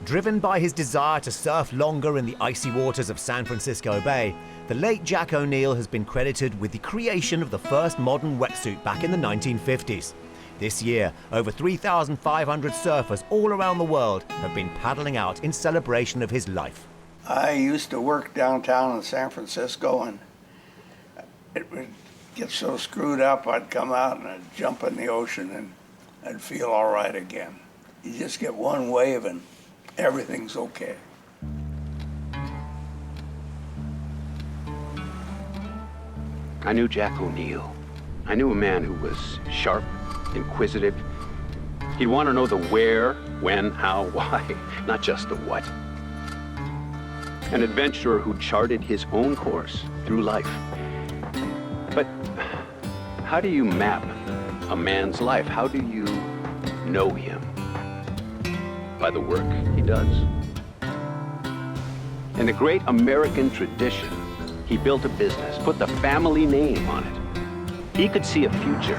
Driven by his desire to surf longer in the icy waters of San Francisco Bay, the late Jack O'Neill has been credited with the creation of the first modern wetsuit back in the 1950s. This year, over 3,500 surfers all around the world have been paddling out in celebration of his life. I used to work downtown in San Francisco, and it would get so screwed up, I'd come out and I'd jump in the ocean and I'd feel all right again. You just get one wave and everything's okay. I knew Jack O'Neill. I knew a man who was sharp, inquisitive. He'd want to know the where, when, how, why, not just the what. An adventurer who charted his own course through life. But how do you map a man's life? How do you know him? By the work he does. In the great American tradition, he built a business, put the family name on it. He could see a future.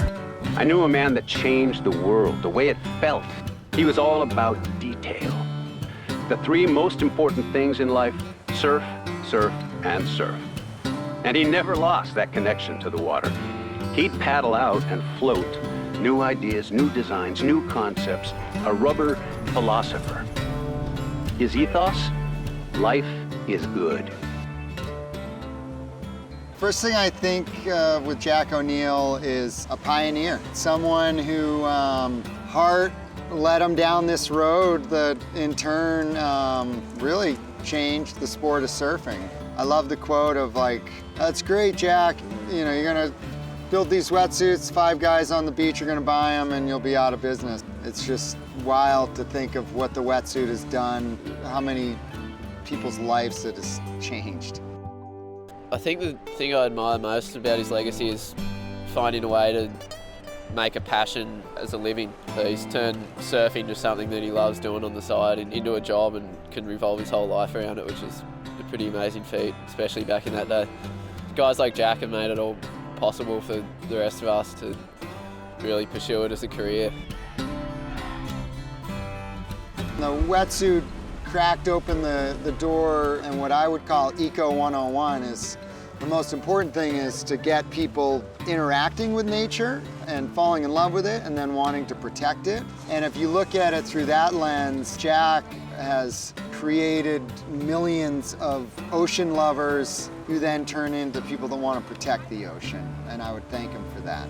I knew a man that changed the world, the way it felt. He was all about detail. The three most important things in life: surf, surf, and surf. And he never lost that connection to the water. He'd paddle out and float. New ideas, new designs, new concepts. A rubber philosopher. His ethos? Life is good. First thing I think with Jack O'Neill is a pioneer. Someone who heart led him down this road that in turn really changed the sport of surfing. I love the quote of like, "That's great, Jack. You know, you're gonna build these wetsuits, 5 guys on the beach are gonna buy them and you'll be out of business." It's just wild to think of what the wetsuit has done, how many people's lives it has changed. I think the thing I admire most about his legacy is finding a way to make a passion as a living. So he's turned surfing into something that he loves doing on the side and into a job, and can revolve his whole life around it, which is a pretty amazing feat, especially back in that day. Guys like Jack have made it all possible for the rest of us to really pursue it as a career. The wetsuit cracked open the door, and what I would call Eco 101 is the most important thing is to get people interacting with nature and falling in love with it and then wanting to protect it. And if you look at it through that lens, Jack has created millions of ocean lovers who then turn into people that want to protect the ocean, and I would thank him for that.